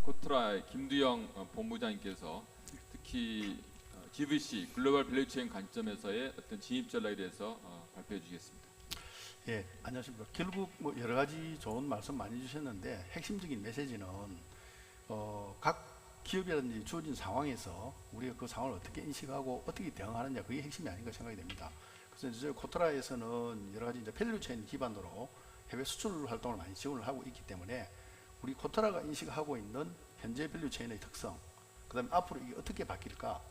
코트라 김두영 본부장님께서 특히 GVC 글로벌 밸류체인 관점에서의 어떤 진입 전략에 대해서 발표해 주시겠습니다. 예, 안녕하십니까. 결국 뭐 여러 가지 좋은 말씀 많이 주셨는데 핵심적인 메시지는 각 기업이라든지 주어진 상황에서 우리가 그 상황을 어떻게 인식하고 어떻게 대응하느냐, 그게 핵심이 아닌가 생각이 됩니다. 그래서 저희 코트라에서는 여러 가지 이제 밸류체인 기반으로 해외 수출 활동을 많이 지원을 하고 있기 때문에 우리 코트라가 인식하고 있는 현재 밸류체인의 특성, 그다음에 앞으로 이게 어떻게 바뀔까,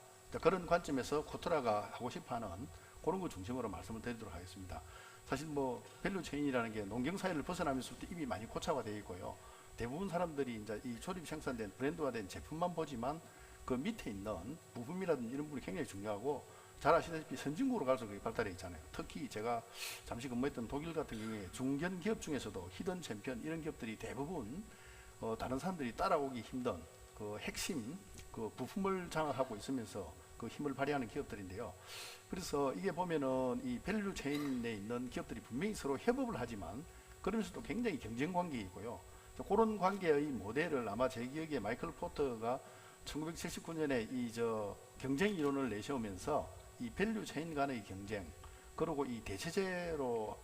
그런 관점에서 코트라가 하고 싶어하는 그런 거 중심으로 말씀을 드리도록 하겠습니다. 사실 뭐 밸류체인이라는 게 농경 사회를 벗어나면서부터 이미 많이 고착화되어 있고요. 대부분 사람들이 이제 이 조립 생산된 브랜드화된 제품만 보지만 그 밑에 있는 부품이라든지 이런 부분이 굉장히 중요하고, 잘 아시다시피 선진국으로 갈수록 그게 발달해 있잖아요. 특히 제가 잠시 근무했던 독일 같은 경우에 중견 기업 중에서도 히든 챔피언 이런 기업들이 대부분 다른 사람들이 따라오기 힘든 그 핵심 그 부품을 장악하고 있으면서 그 힘을 발휘하는 기업들인데요. 그래서 이게 보면은 이 밸류 체인에 있는 기업들이 분명히 서로 협업을 하지만 그러면서도 굉장히 경쟁 관계이고요. 그런 관계의 모델을 아마 제 기억에 마이클 포터가 1979년에 이 경쟁 이론을 내세우면서 이 밸류 체인 간의 경쟁, 그리고 이 대체제로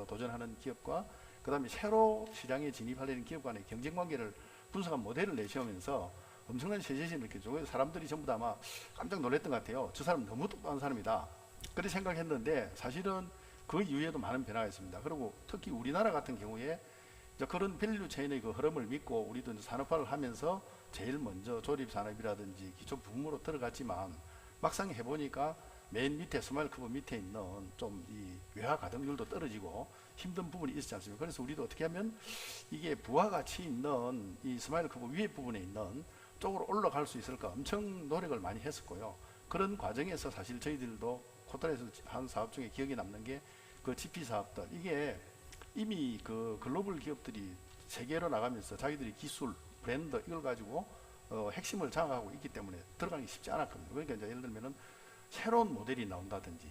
도전하는 기업과 그 다음에 새로 시장에 진입하려는 기업 간의 경쟁 관계를 분석한 모델을 내세우면서 엄청난 세제신을 느꼈죠. 그래서 사람들이 전부 다 아마 깜짝 놀랐던 것 같아요. 저 사람 너무 똑똑한 사람이다, 그렇게 생각했는데 사실은 그 이후에도 많은 변화가 있습니다. 그리고 특히 우리나라 같은 경우에 그런 밸류 체인의 그 흐름을 믿고 우리도 이제 산업화를 하면서 제일 먼저 조립 산업이라든지 기초 부품으로 들어갔지만 막상 해보니까 맨 밑에 스마일 커브 밑에 있는 좀 이 외화 가동률도 떨어지고 힘든 부분이 있지 않습니까? 그래서 우리도 어떻게 하면 이게 부가가치 있는 이 스마일 커브 위에 부분에 있는 쪽으로 올라갈 수 있을까 엄청 노력을 많이 했었고요. 그런 과정에서 사실 저희들도 코트라에서 한 사업 중에 기억에 남는 게 그 GP 사업들, 이게 이미 그 글로벌 기업들이 세계로 나가면서 자기들이 기술, 브랜드 이걸 가지고 핵심을 장악하고 있기 때문에 들어가기 쉽지 않았거든요. 그러니까 이제 예를 들면은 새로운 모델이 나온다든지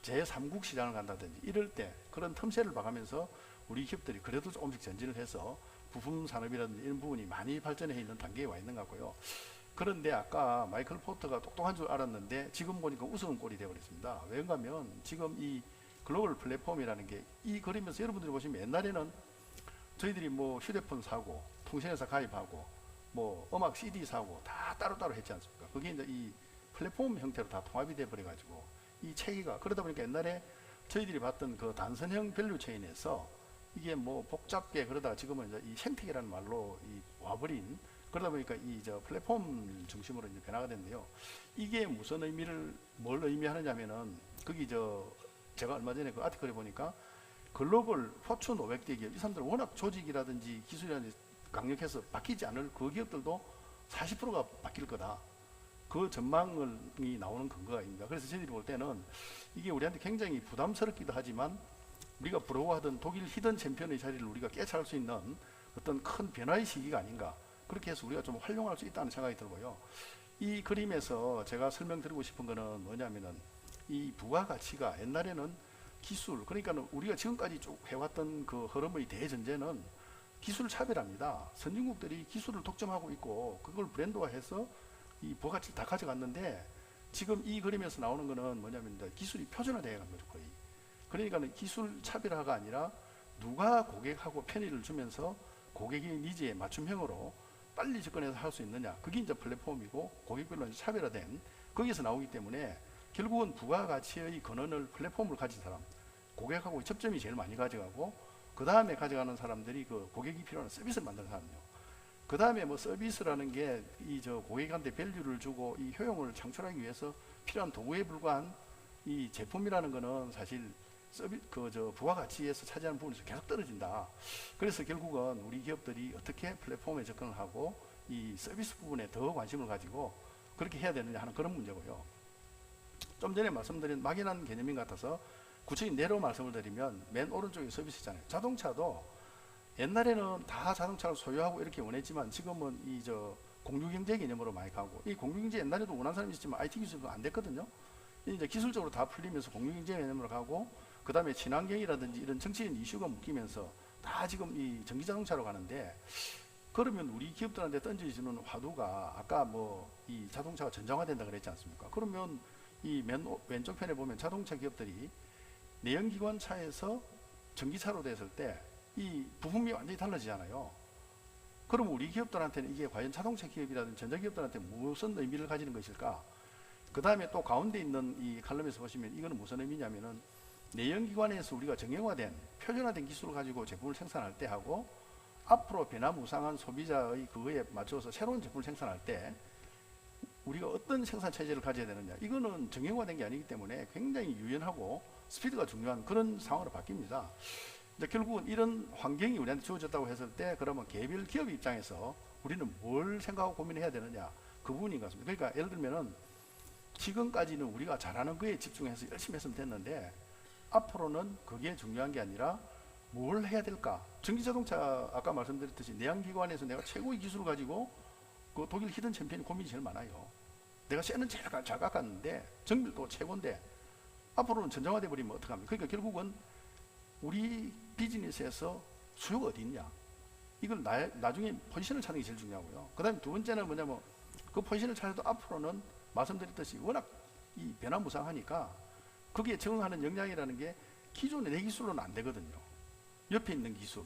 제3국 시장을 간다든지 이럴 때 그런 틈새를 봐가면서 우리 기업들이 그래도 조금씩 전진을 해서 부품 산업이라든지 이런 부분이 많이 발전해 있는 단계에 와 있는 것 같고요. 그런데 아까 마이클 포터가 똑똑한 줄 알았는데 지금 보니까 우스운 꼴이 되어버렸습니다. 왜인가 하면 지금 이 글로벌 플랫폼이라는 게 이 그림에서 여러분들이 보시면 옛날에는 저희들이 뭐 휴대폰 사고 통신회사 가입하고 뭐 음악 CD 사고 다 따로따로 했지 않습니까? 그게 이제 이 플랫폼 형태로 다 통합이 돼 버려 가지고 이 체계가, 그러다 보니까 옛날에 저희들이 봤던 그 단선형 밸류 체인에서 이게 뭐 복잡게 그러다가 지금은 이제 이 생태계라는 말로 이 와버린, 그러다 보니까 이 플랫폼 중심으로 이제 변화가 됐는데요. 이게 무슨 뭘 의미하느냐면은 거기 제가 얼마 전에 그 아티클에 보니까 글로벌 포춘 500대 기업, 이 사람들 워낙 조직이라든지 기술이라든지 강력해서 바뀌지 않을 그 기업들도 40%가 바뀔 거다, 그 전망이 나오는 근거가 있습니다. 그래서 저희들이 볼 때는 이게 우리한테 굉장히 부담스럽기도 하지만 우리가 부러워하던 독일 히든 챔피언의 자리를 우리가 깨차할 수 있는 어떤 큰 변화의 시기가 아닌가, 그렇게 해서 우리가 좀 활용할 수 있다는 생각이 들고요. 이 그림에서 제가 설명드리고 싶은 거는 뭐냐면은 이 부가가치가 옛날에는 기술, 그러니까 우리가 지금까지 쭉 해왔던 그 흐름의 대전제는 기술 차별합니다. 선진국들이 기술을 독점하고 있고 그걸 브랜드화해서 이 부가가치를 다 가져갔는데 지금 이 그림에서 나오는 거는 뭐냐면 기술이 표준화되어 간 거죠, 거의. 그러니까 기술 차별화가 아니라 누가 고객하고 편의를 주면서 고객의 니즈에 맞춤형으로 빨리 접근해서 할 수 있느냐, 그게 이제 플랫폼이고 고객별로 차별화된 거기서 나오기 때문에 결국은 부가가치의 근원을 플랫폼을 가진 사람, 고객하고 접점이 제일 많이 가져가고 그 다음에 가져가는 사람들이 그 고객이 필요한 서비스를 만드는 사람이요. 그 다음에 뭐 서비스라는 게 이 고객한테 밸류를 주고 이 효용을 창출하기 위해서 필요한 도구에 불과한 이 제품이라는 거는 사실 부가가치에서 차지하는 부분에서 계속 떨어진다. 그래서 결국은 우리 기업들이 어떻게 플랫폼에 접근을 하고 이 서비스 부분에 더 관심을 가지고 그렇게 해야 되느냐 하는 그런 문제고요. 좀 전에 말씀드린 막연한 개념인 것 같아서 구체적인 예로 말씀을 드리면 맨 오른쪽에 서비스 있잖아요. 자동차도 옛날에는 다 자동차를 소유하고 이렇게 원했지만 지금은 이 공유경제 개념으로 많이 가고, 이 공유경제 옛날에도 원하는 사람이 있었지만 IT 기술도 안 됐거든요. 이제 기술적으로 다 풀리면서 공유경제 개념으로 가고 그 다음에 친환경이라든지 이런 정치적인 이슈가 묶이면서 다 지금 이 전기자동차로 가는데, 그러면 우리 기업들한테 던져지는 화두가 아까 뭐 이 자동차가 전장화된다 그랬지 않습니까? 그러면 이 왼쪽 편에 보면 자동차 기업들이 내연기관 차에서 전기차로 됐을 때 이 부품이 완전히 달라지잖아요. 그럼 우리 기업들한테는 이게 과연 자동차 기업이라든지 전자기업들한테 무슨 의미를 가지는 것일까? 그 다음에 또 가운데 있는 이 칼럼에서 보시면 이거는 무슨 의미냐면은 내연기관에서 우리가 정형화된 표준화된 기술을 가지고 제품을 생산할 때 하고 앞으로 변화무쌍한 소비자의 그거에 맞춰서 새로운 제품을 생산할 때 우리가 어떤 생산 체제를 가져야 되느냐, 이거는 정형화된 게 아니기 때문에 굉장히 유연하고 스피드가 중요한 그런 상황으로 바뀝니다. 이제 결국은 이런 환경이 우리한테 주어졌다고 했을 때 그러면 개별 기업 입장에서 우리는 뭘 생각하고 고민해야 되느냐, 그 부분인 것 같습니다. 그러니까 예를 들면은 지금까지는 우리가 잘하는 거에 집중해서 열심히 했으면 됐는데 앞으로는 그게 중요한 게 아니라 뭘 해야 될까? 전기자동차 아까 말씀드렸듯이 내연기관에서 내가 최고의 기술을 가지고 그 독일 히든 챔피언이 고민이 제일 많아요. 내가 쇠는 제일 잘 깎았는데 정밀도 최고인데 앞으로는 전장화돼 버리면 어떡합니까? 그러니까 결국은 우리 비즈니스에서 수요가 어디 있냐, 이걸 나중에 포지션을 찾는 게 제일 중요하고요. 그 다음에 두 번째는 뭐냐면 그 포지션을 찾아도 앞으로는 말씀드렸듯이 워낙 이 변화무쌍하니까 거기에 적응하는 역량이라는 게 기존의 내 기술로는 안 되거든요. 옆에 있는 기술,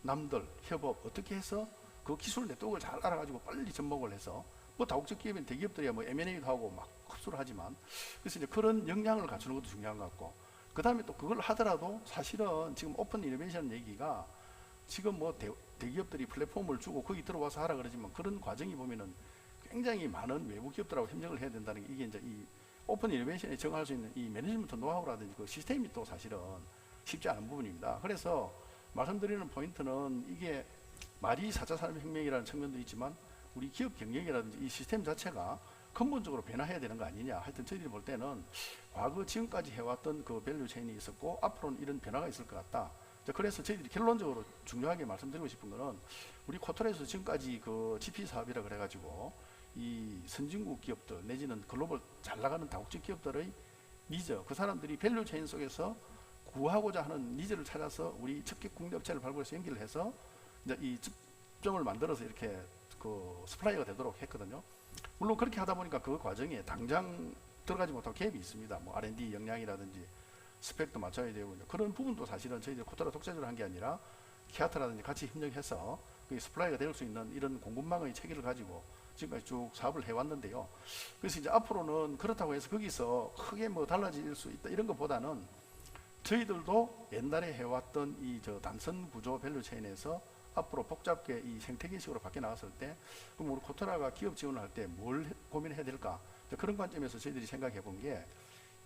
남들, 협업 어떻게 해서 그 기술 네트워크를 잘 알아가지고 빨리 접목을 해서 뭐 다국적 기업인 대기업들이야 뭐 M&A도 하고 막 흡수를 하지만 그래서 이제 그런 역량을 갖추는 것도 중요한 것 같고, 그 다음에 또 그걸 하더라도 사실은 지금 오픈 이노베이션 얘기가 지금 뭐 대기업들이 플랫폼을 주고 거기 들어와서 하라 그러지만 그런 과정이 보면은 굉장히 많은 외부 기업들하고 협력을 해야 된다는 게 이게 이제 이 오픈 이노베이션에 적응할 수 있는 이 매니지먼트 노하우라든지 그 시스템이 또 사실은 쉽지 않은 부분입니다. 그래서 말씀드리는 포인트는 이게 말이 4차 산업혁명이라는 측면도 있지만 우리 기업 경영이라든지 이 시스템 자체가 근본적으로 변화해야 되는 거 아니냐. 하여튼 저희들이 볼 때는 과거 지금까지 해왔던 그 밸류 체인이 있었고 앞으로는 이런 변화가 있을 것 같다. 그래서 저희들이 결론적으로 중요하게 말씀드리고 싶은 거는 우리 코털에서 지금까지 그 GP 사업이라 그래가지고 이 선진국 기업들 내지는 글로벌 잘 나가는 다국적 기업들의 니즈, 그 사람들이 밸류 체인 속에서 구하고자 하는 니즈를 찾아서 우리 적격 국내 업체를 발굴해서 연결을 해서 이제 이 집점을 만들어서 이렇게 그 스플라이가 되도록 했거든요. 물론 그렇게 하다 보니까 그 과정에 당장 들어가지 못한 갭이 있습니다. 뭐 R&D 역량이라든지 스펙도 맞춰야 되고 그런 부분도 사실은 저희들 코털가 독자적으로 한 게 아니라 키아트라든지 같이 협력해서 그 스플라이가 될 수 있는 이런 공급망의 체계를 가지고 지금까지 쭉 사업을 해왔는데요. 그래서 이제 앞으로는 그렇다고 해서 거기서 크게 뭐 달라질 수 있다 이런 것보다는 저희들도 옛날에 해왔던 이 저 단선 구조 밸류 체인에서 앞으로 복잡하게 이 생태계식으로 바뀌어 나갔을 때 그럼 우리 코터라가 기업 지원을 할 때 뭘 고민해야 될까, 그런 관점에서 저희들이 생각해 본 게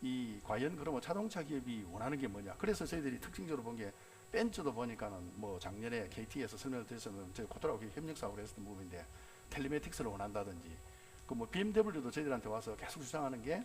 이 과연 그러면 자동차 기업이 원하는 게 뭐냐. 그래서 저희들이 특징적으로 본 게 벤츠도 보니까는 뭐 작년에 KT에서 설명을 드렸으면 저희 코터라고 협력 사업을 했었던 부분인데 텔레메틱스를 원한다든지 그 뭐 BMW도 저희들한테 와서 계속 주장하는 게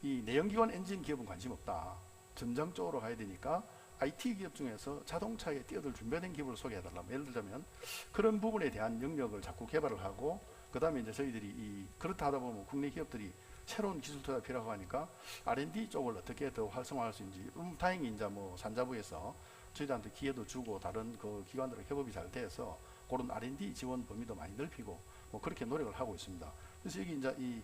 이 내연기관 엔진 기업은 관심 없다. 전장 쪽으로 가야 되니까 IT 기업 중에서 자동차에 뛰어들 준비된 기업을 소개해달라. 예를 들자면 그런 부분에 대한 영역을 자꾸 개발을 하고 그 다음에 이제 저희들이 그렇다 하다 보면 국내 기업들이 새로운 기술 투자가 필요하고 하니까 R&D 쪽을 어떻게 더 활성화할 수 있는지 다행히 이제 뭐 산자부에서 저희들한테 기회도 주고 다른 그 기관들과 협업이 잘 돼서 그런 R&D 지원 범위도 많이 넓히고 뭐 그렇게 노력을 하고 있습니다. 그래서 여기 이제 이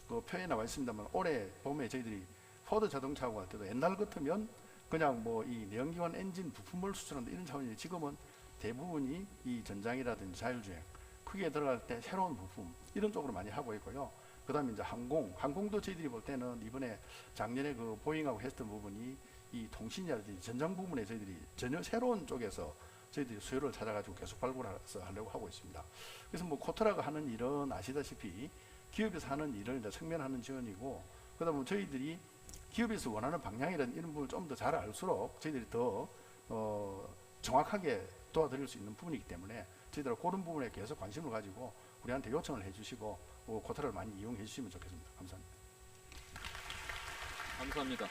그 표에 나와 있습니다만 올해 봄에 저희들이 포드 자동차하고 할 때도 옛날 같으면 그냥 뭐 이 내연기관 엔진 부품을 수출한다 이런 차원인데 지금은 대부분이 이 전장이라든지 자율주행 크게 들어갈 때 새로운 부품 이런 쪽으로 많이 하고 있고요. 그 다음에 이제 항공도 저희들이 볼 때는 이번에 작년에 그 보잉하고 했던 부분이 이 통신이라든지 전장 부분에 저희들이 전혀 새로운 쪽에서 저희들이 수요를 찾아가지고 계속 발굴해서 하려고 하고 있습니다. 그래서 뭐 코터라가 하는 일은 아시다시피 기업에서 하는 일을 이제 측면하는 지원이고, 그 다음에 저희들이 기업에서 원하는 방향이라는 이런 부분을 좀 더 잘 알수록 저희들이 더 정확하게 도와드릴 수 있는 부분이기 때문에 저희들 그런 부분에 계속 관심을 가지고 우리한테 요청을 해주시고 코터를 많이 이용해 주시면 좋겠습니다. 감사합니다. 감사합니다.